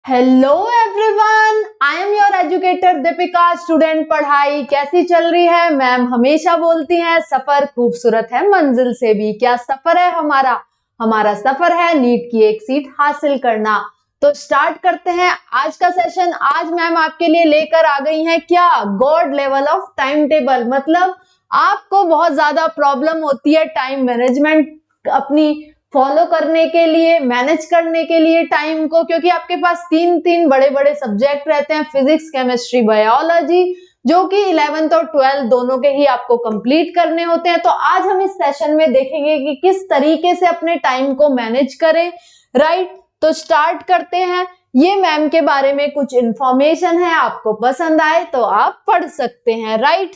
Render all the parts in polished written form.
Hello everyone, I am your educator Deepika. Student, पढ़ाई कैसी चल रही है? मैम हमेशा बोलती हैं सफर खूबसूरत है मंजिल से भी। क्या सफर है हमारा सफर है नीट की एक सीट हासिल करना। तो स्टार्ट करते हैं आज का सेशन। आज मैम आपके लिए लेकर आ गई हैं क्या? God level of time table. मतलब आपको बहुत ज्यादा प्रॉब्लम होती है टाइम मैनेजमेंट अपनी फॉलो करने के लिए, मैनेज करने के लिए टाइम को, क्योंकि आपके पास तीन बड़े बड़े सब्जेक्ट रहते हैं, फिजिक्स, केमिस्ट्री, बायोलॉजी, जो कि 11th और 12th दोनों के ही आपको कंप्लीट करने होते हैं। तो आज हम इस सेशन में देखेंगे कि किस तरीके से अपने टाइम को मैनेज करें। राइट, तो स्टार्ट करते हैं। ये मैम के बारे में कुछ इंफॉर्मेशन है, आपको पसंद आए तो आप पढ़ सकते हैं। राइट,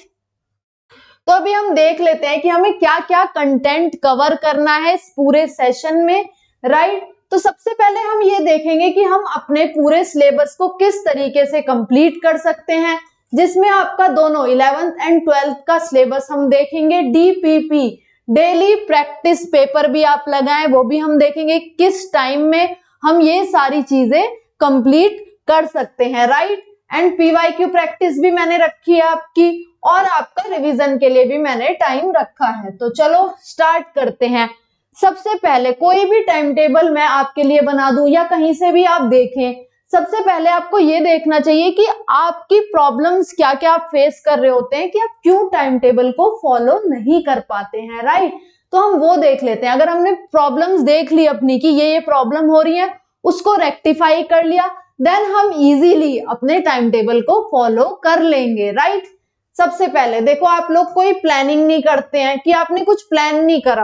तो अभी हम देख लेते हैं कि हमें क्या क्या कंटेंट कवर करना है इस पूरे सेशन में। राइट, तो सबसे पहले हम ये देखेंगे कि हम अपने पूरे सिलेबस को किस तरीके से कंप्लीट कर सकते हैं, जिसमें आपका दोनों 11th एंड 12th का सिलेबस हम देखेंगे। DPP, डेली प्रैक्टिस पेपर भी आप लगाएं, वो भी हम देखेंगे किस टाइम में हम ये सारी चीजें कंप्लीट कर सकते हैं। राइट, एंड PYQ प्रैक्टिस भी मैंने रखी है आपकी, और आपका रिवीजन के लिए भी मैंने टाइम रखा है। तो चलो स्टार्ट करते हैं। सबसे पहले कोई भी टाइम टेबल मैं आपके लिए बना दूं या कहीं से भी आप देखें, सबसे पहले आपको ये देखना चाहिए कि आपकी प्रॉब्लम्स क्या क्या आप फेस कर रहे होते हैं, कि आप क्यों टाइम टेबल को फॉलो नहीं कर पाते हैं। राइट, तो हम वो देख लेते हैं। अगर हमने प्रॉब्लम्स देख ली अपनी कि ये प्रॉब्लम हो रही है, उसको रेक्टिफाई कर लिया, देन हम इजीली अपने टाइम टेबल को फॉलो कर लेंगे। राइट, सबसे पहले देखो, आप लोग कोई प्लानिंग नहीं करते हैं, कि आपने कुछ प्लान नहीं करा,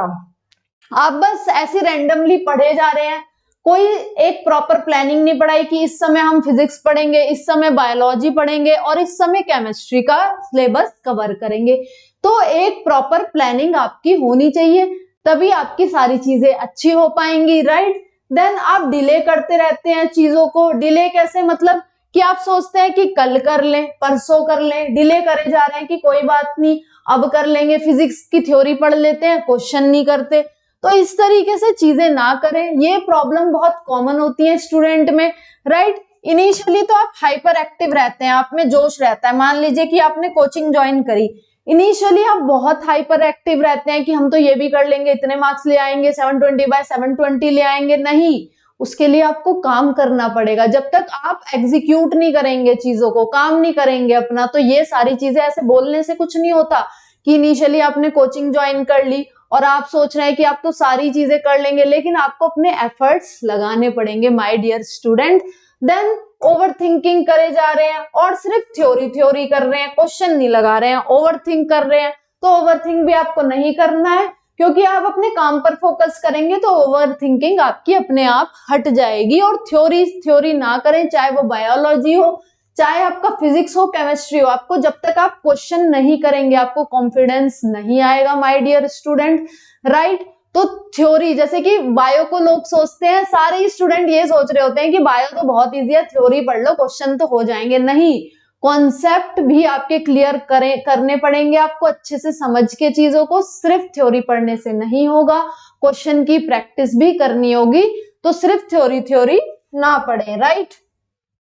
आप बस ऐसे रैंडमली पढ़े जा रहे हैं, कोई एक प्रॉपर प्लानिंग नहीं पढ़ाई कि इस समय हम फिजिक्स पढ़ेंगे, इस समय बायोलॉजी पढ़ेंगे और इस समय केमिस्ट्री का सिलेबस कवर करेंगे। तो एक प्रॉपर प्लानिंग आपकी होनी चाहिए, तभी आपकी सारी चीजें अच्छी हो पाएंगी। राइट, देन आप डिले करते रहते हैं चीजों को। डिले कैसे? मतलब कि आप सोचते हैं कि कल कर लें, परसों कर लें, डिले करे जा रहे हैं कि कोई बात नहीं अब कर लेंगे, फिजिक्स की थ्योरी पढ़ लेते हैं, क्वेश्चन नहीं करते। तो इस तरीके से चीजें ना करें, ये प्रॉब्लम बहुत कॉमन होती है स्टूडेंट में। राइट, इनिशियली तो आप हाइपर एक्टिव रहते हैं, आप में जोश रहता है। मान लीजिए कि आपने कोचिंग ज्वाइन करी, इनिशियली आप बहुत हाइपर एक्टिव रहते हैं कि हम तो ये भी कर लेंगे, इतने मार्क्स ले आएंगे, 720/720 ले आएंगे। नहीं, उसके लिए आपको काम करना पड़ेगा। जब तक आप एग्जीक्यूट नहीं करेंगे चीजों को, काम नहीं करेंगे अपना, तो ये सारी चीजें ऐसे बोलने से कुछ नहीं होता कि इनिशियली आपने कोचिंग ज्वाइन कर ली और आप सोच रहे हैं कि आप तो सारी चीजें कर लेंगे, लेकिन आपको अपने एफर्ट्स लगाने पड़ेंगे my dear student. Then overthinking करे जा रहे हैं और सिर्फ थ्योरी कर रहे हैं, क्वेश्चन नहीं लगा रहे हैं, ओवर थिंक कर रहे हैं। तो ओवर थिंक भी आपको नहीं करना है, क्योंकि आप अपने काम पर फोकस करेंगे तो ओवर थिंकिंग आपकी अपने आप हट जाएगी। और थ्योरी ना करें, चाहे वो बायोलॉजी हो, चाहे आपका फिजिक्स हो, केमिस्ट्री हो। आपको जब तक आप क्वेश्चन नहीं करेंगे, आपको कॉन्फिडेंस नहीं आएगा माय डियर स्टूडेंट। राइट, तो थ्योरी, जैसे कि बायो को लोग सोचते हैं, सारे स्टूडेंट ये सोच रहे होते हैं कि बायो तो बहुत इजी है, थ्योरी पढ़ लो क्वेश्चन तो हो जाएंगे। नहीं, कॉन्सेप्ट भी आपके क्लियर करने पड़ेंगे, आपको अच्छे से समझ के चीजों को। सिर्फ थ्योरी पढ़ने से नहीं होगा, क्वेश्चन की प्रैक्टिस भी करनी होगी। तो सिर्फ थ्योरी ना पढ़े। राइट,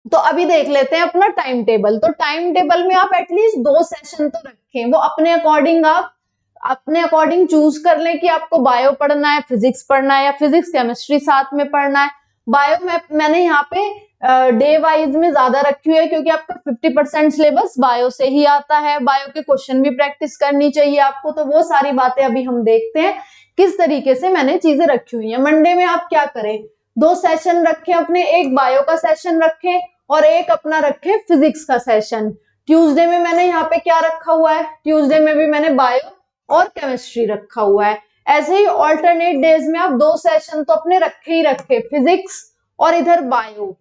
तो अभी देख लेते हैं अपना टाइम टेबल। तो टाइम टेबल में आप एटलीस्ट 2 सेशन तो रखें, वो अपने अकॉर्डिंग आप अपने अकॉर्डिंग चूज कर लें कि आपको बायो पढ़ना है, फिजिक्स पढ़ना है, या फिजिक्स केमिस्ट्री साथ में पढ़ना है। बायो में मैंने यहाँ पे डे वाइज में ज्यादा रखी हुई है, क्योंकि आपका 50% सिलेबस बायो से ही आता है। बायो के क्वेश्चन भी प्रैक्टिस करनी चाहिए आपको। तो वो सारी बातें अभी हम देखते हैं किस तरीके से मैंने चीजें रखी हुई है। मंडे में आप क्या करें, 2 सेशन रखें अपने, एक बायो का सेशन रखें और एक अपना रखें फिजिक्स का सेशन। ट्यूसडे में मैंने यहाँ पे क्या रखा हुआ है, ट्यूसडे में भी मैंने बायो और केमिस्ट्री रखा हुआ है। ऐसे ही ऑल्टरनेट डेज में आप 2 सेशन तो अपने रखे ही रखे, फिजिक्स और इधर बायो।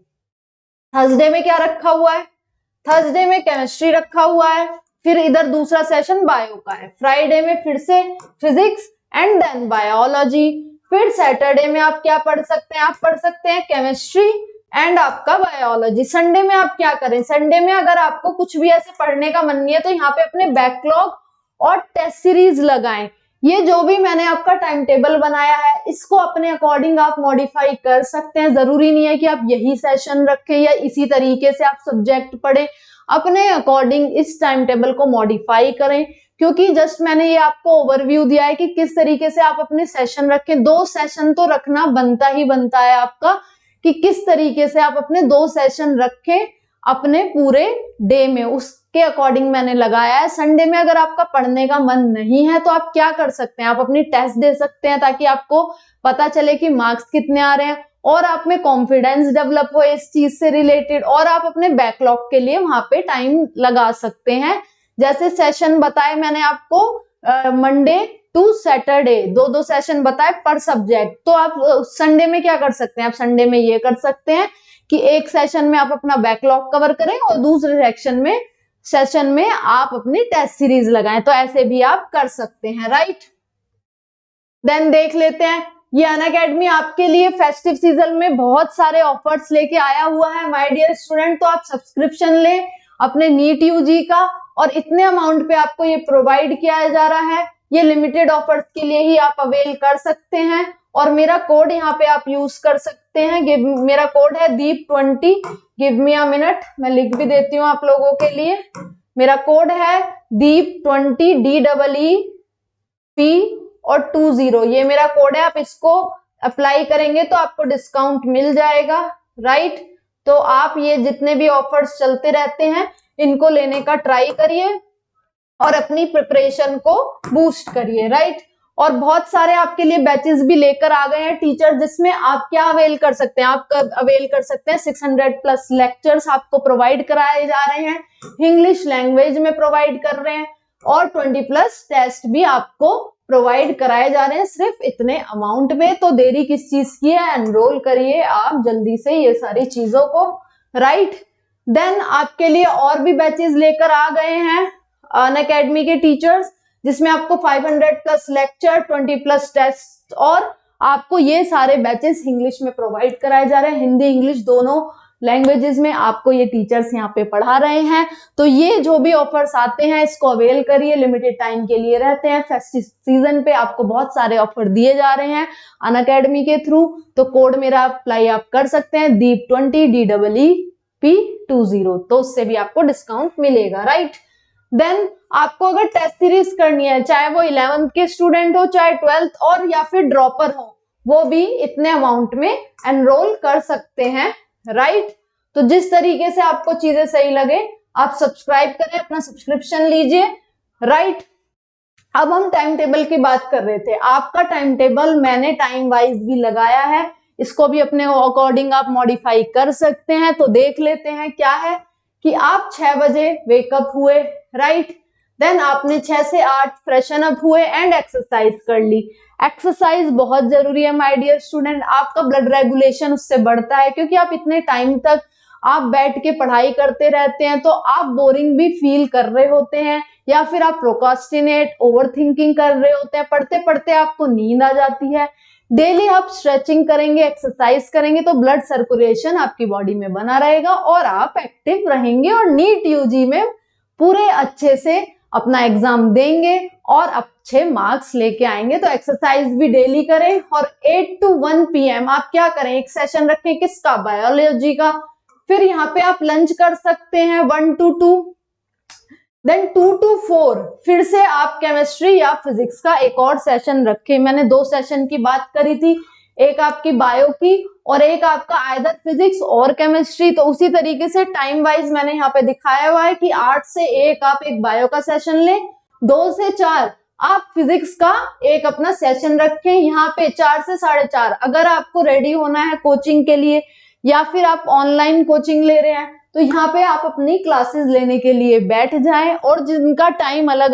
थर्सडे में क्या रखा हुआ है, थर्सडे में केमिस्ट्री रखा हुआ है, फिर इधर दूसरा सेशन बायो का है। फ्राइडे में फिर से फिजिक्स एंड देन बायोलॉजी। फिर सैटरडे में आप क्या पढ़ सकते हैं, आप पढ़ सकते हैं केमिस्ट्री एंड आपका बायोलॉजी। संडे में आप क्या करें, संडे में अगर आपको कुछ भी ऐसे पढ़ने का मन नहीं है, तो यहाँ पे अपने बैकलॉग और टेस्ट सीरीज लगाएं। ये जो भी मैंने आपका टाइम टेबल बनाया है इसको अपने अकॉर्डिंग आप मॉडिफाई कर सकते हैं। जरूरी नहीं है कि आप यही सेशन रखें या इसी तरीके से आप सब्जेक्ट पढ़ें, अपने अकॉर्डिंग इस टाइम टेबल को मॉडिफाई करें, क्योंकि जस्ट मैंने ये आपको ओवरव्यू दिया है कि किस तरीके से आप अपने सेशन रखें। 2 सेशन तो रखना बनता ही बनता है आपका, कि किस तरीके से आप अपने 2 सेशन रखें अपने पूरे डे में, उसके अकॉर्डिंग मैंने लगाया है। संडे में अगर आपका पढ़ने का मन नहीं है तो आप क्या कर सकते हैं, आप अपनी टेस्ट दे सकते हैं ताकि आपको पता चले कि मार्क्स कितने आ रहे हैं और आप में कॉन्फिडेंस डेवलप हो इस चीज से रिलेटेड, और आप अपने बैकलॉग के लिए वहां पे टाइम लगा सकते हैं। जैसे सेशन बताए मैंने आपको मंडे टू सैटरडे 2-2 सेशन बताए पर सब्जेक्ट, तो आप संडे में क्या कर सकते हैं, आप संडे में ये कर सकते हैं कि एक सेशन में आप अपना बैकलॉग कवर करें और दूसरे सेशन में आप अपनी टेस्ट सीरीज लगाएं, तो ऐसे भी आप कर सकते हैं, राइट। देन देख लेते हैं, ये अनअकैडमी आपके लिए फेस्टिव सीजन में बहुत सारे ऑफर्स लेके आया हुआ है माय डियर स्टूडेंट। तो आप सब्सक्रिप्शन लें अपने नीट यूजी का, और इतने अमाउंट पे आपको ये प्रोवाइड किया जा रहा है। ये लिमिटेड ऑफर्स के लिए ही आप अवेल कर सकते हैं, और मेरा कोड यहाँ पे आप यूज कर सकते हैं। मेरा कोड है दीप20। गिव मी अ मिनट, मैं लिख भी देती हूँ आप लोगों के लिए। मेरा कोड है दीप20 DEEP और 20, ये मेरा कोड है। आप इसको अप्लाई करेंगे तो आपको डिस्काउंट मिल जाएगा, राइट। तो आप ये जितने भी ऑफर्स चलते रहते हैं इनको लेने का ट्राई करिए और अपनी प्रिपरेशन को बूस्ट करिए, राइट। और बहुत सारे आपके लिए बैचेस भी लेकर आ गए हैं टीचर, जिसमें आप क्या अवेल कर सकते हैं, आप अवेल कर सकते हैं 600+ लेक्चर्स आपको प्रोवाइड कराए जा रहे हैं, इंग्लिश लैंग्वेज में प्रोवाइड कर रहे हैं, और 20+ टेस्ट भी आपको प्रोवाइड कराए जा रहे हैं सिर्फ इतने अमाउंट में। तो देरी किस चीज की है, एनरोल करिए आप जल्दी से ये सारी चीजों को, राइट। देन आपके लिए और भी बैचेस लेकर आ गए हैं अनअकैडमी के टीचर्स, जिसमें आपको 500+ लेक्चर, 20+ टेस्ट, और आपको ये सारे बैचेस इंग्लिश में प्रोवाइड कराए जा रहे हैं। हिंदी इंग्लिश दोनों लैंग्वेजेस में आपको ये टीचर्स यहाँ पे पढ़ा रहे हैं। तो ये जो भी ऑफर्स आते हैं इसको अवेल करिए, लिमिटेड टाइम के लिए रहते हैं। फेस्टिव सीजन पे आपको बहुत सारे ऑफर दिए जा रहे हैं अनअकैडमी के थ्रू, तो कोड मेरा अप्लाई आप कर सकते हैं दीप20 DEEP20, तो उससे भी आपको डिस्काउंट मिलेगा, राइट। देन आपको अगर टेस्ट सीरीज करनी है, चाहे वो 11th के स्टूडेंट हो, चाहे 12th और या फिर ड्रॉपर हो, वो भी इतने अमाउंट में एनरोल कर सकते हैं, राइट। तो जिस तरीके से आपको चीजें सही लगे आप सब्सक्राइब करें, अपना सब्सक्रिप्शन लीजिए, राइट। अब हम टाइम टेबल की बात कर रहे थे। आपका टाइम टेबल मैंने टाइम वाइज भी लगाया है, इसको भी अपने अकॉर्डिंग आप मॉडिफाई कर सकते हैं। तो देख लेते हैं क्या है कि आप 6 बजे वेकअप हुए, राइट। देन आपने 6 से 8 फ्रेशन अप हुए एंड एक्सरसाइज कर ली। एक्सरसाइज बहुत जरूरी है माय डियर स्टूडेंट, आपका ब्लड रेगुलेशन उससे बढ़ता है, क्योंकि आप इतने टाइम तक आप बैठ के पढ़ाई करते रहते हैं तो आप बोरिंग भी फील कर रहे होते हैं, या फिर आप प्रोकास्टिनेट ओवर थिंकिंग कर रहे होते हैं, पढ़ते पढ़ते आपको नींद आ जाती है। डेली आप स्ट्रेचिंग करेंगे, एक्सरसाइज करेंगे तो ब्लड सर्कुलेशन आपकी बॉडी में बना रहेगा और आप एक्टिव रहेंगे और नीट यूजी में पूरे अच्छे से अपना एग्जाम देंगे और अच्छे मार्क्स लेके आएंगे। तो एक्सरसाइज भी डेली करें, और 8 to 1 PM आप क्या करें, एक सेशन रखें किसका, बायोलॉजी का। फिर यहाँ पे आप लंच कर सकते हैं 1 to 2, देन 2 to 4 फिर से आप केमिस्ट्री या फिजिक्स का एक और सेशन रखें। मैंने 2 सेशन की बात करी थी, एक आपकी बायो की और एक आपका आइदर फिजिक्स और केमिस्ट्री। तो उसी तरीके से टाइम वाइज मैंने यहाँ पे दिखाया हुआ है कि 8 से 1 आप एक बायो का सेशन लें, 2 से 4 आप फिजिक्स का एक अपना सेशन रखें। यहाँ पे 4 से 4:30 अगर आपको रेडी होना है कोचिंग के लिए या फिर आप ऑनलाइन कोचिंग ले रहे हैं तो यहाँ पे आप अपनी क्लासेस लेने के लिए बैठ जाएं, और जिनका टाइम अलग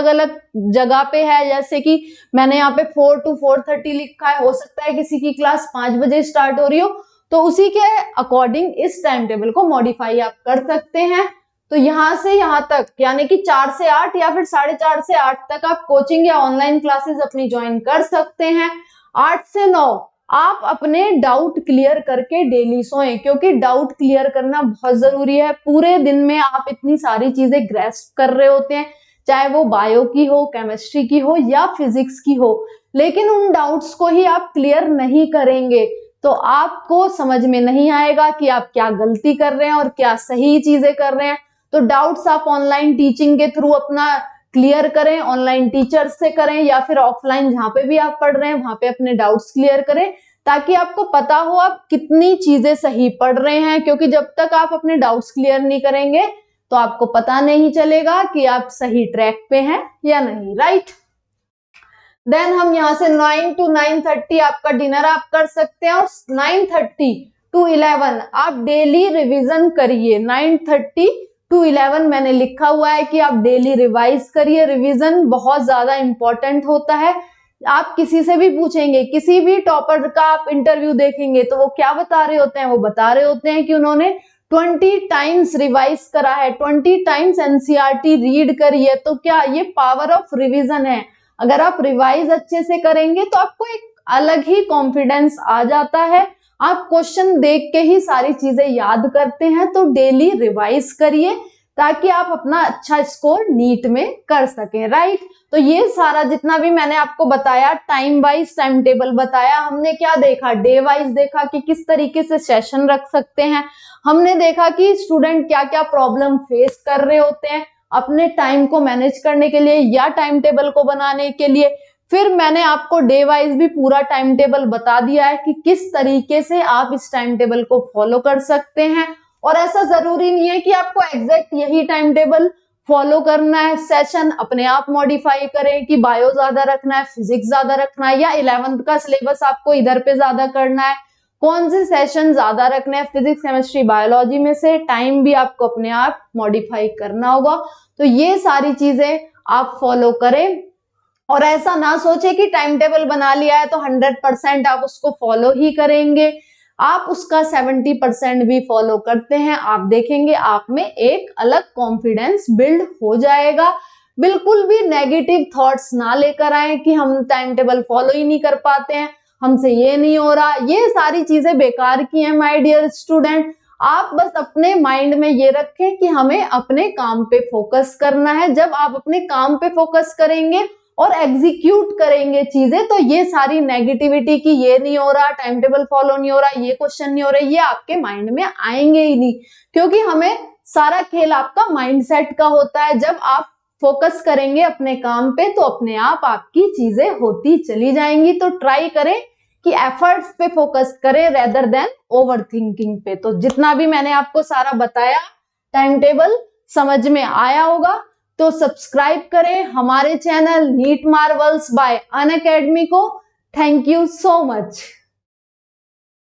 अलग जगह पे है, जैसे कि मैंने यहाँ पे 4 to 4:30 लिखा है, हो सकता है किसी की क्लास 5 बजे स्टार्ट हो रही हो, तो उसी के अकॉर्डिंग इस टाइम टेबल को मॉडिफाई आप कर सकते हैं। तो यहाँ से यहाँ तक यानी कि 4 से 8 या फिर 4:30 से 8 तक आप कोचिंग या ऑनलाइन क्लासेस अपनी ज्वाइन कर सकते हैं। 8 से 9 आप अपने डाउट क्लियर करके डेली सोएं, क्योंकि डाउट क्लियर करना बहुत जरूरी है। पूरे दिन में आप इतनी सारी चीजें ग्रेस्प कर रहे होते हैं, चाहे वो बायो की हो, केमिस्ट्री की हो या फिजिक्स की हो, लेकिन उन डाउट्स को ही आप क्लियर नहीं करेंगे तो आपको समझ में नहीं आएगा कि आप क्या गलती कर रहे हैं और क्या सही चीजें कर रहे हैं। तो डाउट्स आप ऑनलाइन टीचिंग के थ्रू अपना क्लियर करें, ऑनलाइन टीचर्स से करें या फिर ऑफलाइन जहां पे भी आप पढ़ रहे हैं वहां पे अपने डाउट्स क्लियर करें, ताकि आपको पता हो आप कितनी चीजें सही पढ़ रहे हैं। क्योंकि जब तक आप अपने डाउट्स क्लियर नहीं करेंगे तो आपको पता नहीं चलेगा कि आप सही ट्रैक पे हैं या नहीं, राइट। देन हम यहाँ से 9 to 9:30 आपका डिनर आप कर सकते हैं और 9:30 to 11 आप डेली रिवीजन करिए। 9:30 to 11 मैंने लिखा हुआ है कि आप डेली रिवाइज करिए। रिवीजन बहुत ज्यादा इंपॉर्टेंट होता है। आप किसी से भी पूछेंगे, किसी भी टॉपर का आप इंटरव्यू देखेंगे तो वो क्या बता रहे होते हैं, वो बता रहे होते हैं कि उन्होंने 20 टाइम्स रिवाइज करा है, 20 टाइम्स एनसीईआरटी रीड करी है। तो क्या ये पावर ऑफ रिवीजन है। अगर आप रिवाइज अच्छे से करेंगे तो आपको एक अलग ही कॉन्फिडेंस आ जाता है, आप क्वेश्चन देख के ही सारी चीजें याद करते हैं। तो डेली रिवाइज करिए ताकि आप अपना अच्छा स्कोर नीट में कर सकें, राइट। तो ये सारा जितना भी मैंने आपको बताया, टाइम वाइज टाइम टेबल बताया, हमने क्या देखा, डे वाइज देखा कि किस तरीके से सेशन रख सकते हैं, हमने देखा कि स्टूडेंट क्या क्या प्रॉब्लम फेस कर रहे होते हैं अपने टाइम को मैनेज करने के लिए या टाइम टेबल को बनाने के लिए। फिर मैंने आपको डे वाइज भी पूरा टाइम टेबल बता दिया है कि किस तरीके से आप इस टाइम टेबल को फॉलो कर सकते हैं। और ऐसा जरूरी नहीं है कि आपको एग्जैक्ट यही टाइम टेबल फॉलो करना है। सेशन अपने आप मॉडिफाई करें कि बायो ज्यादा रखना है, फिजिक्स ज्यादा रखना है, या 11th का सिलेबस आपको इधर पे ज्यादा करना है, कौन से सेशन ज्यादा रखने हैं फिजिक्स केमिस्ट्री बायोलॉजी में से, टाइम भी आपको अपने आप मॉडिफाई करना होगा। तो ये सारी चीजें आप फॉलो करें और ऐसा ना सोचे कि टाइम टेबल बना लिया है तो 100% आप उसको फॉलो ही करेंगे। आप उसका 70% भी फॉलो करते हैं, आप देखेंगे आप में एक अलग कॉन्फिडेंस बिल्ड हो जाएगा। बिल्कुल भी नेगेटिव थॉट्स ना लेकर आए कि हम टाइम टेबल फॉलो ही नहीं कर पाते हैं, हमसे ये नहीं हो रहा, ये सारी चीजें बेकार की हैं माय डियर स्टूडेंट। आप बस अपने माइंड में ये रखें कि हमें अपने काम पे फोकस करना है। जब आप अपने काम पे फोकस करेंगे और एग्जीक्यूट करेंगे चीजें, तो ये सारी नेगेटिविटी की ये नहीं हो रहा, टाइम टेबल फॉलो नहीं हो रहा, ये क्वेश्चन नहीं हो रहा, ये आपके माइंड में आएंगे ही नहीं। क्योंकि हमें सारा खेल आपका माइंडसेट का होता है। जब आप फोकस करेंगे अपने काम पे तो अपने आप आपकी चीजें होती चली जाएंगी। तो ट्राई करें कि एफर्ट्स पे फोकस करें रेदर देन ओवर थिंकिंग पे। तो जितना भी मैंने आपको सारा बताया, टाइम टेबल समझ में आया होगा। तो सब्सक्राइब करें हमारे channel NEET Marvels by Unacademy को। Thank you so much.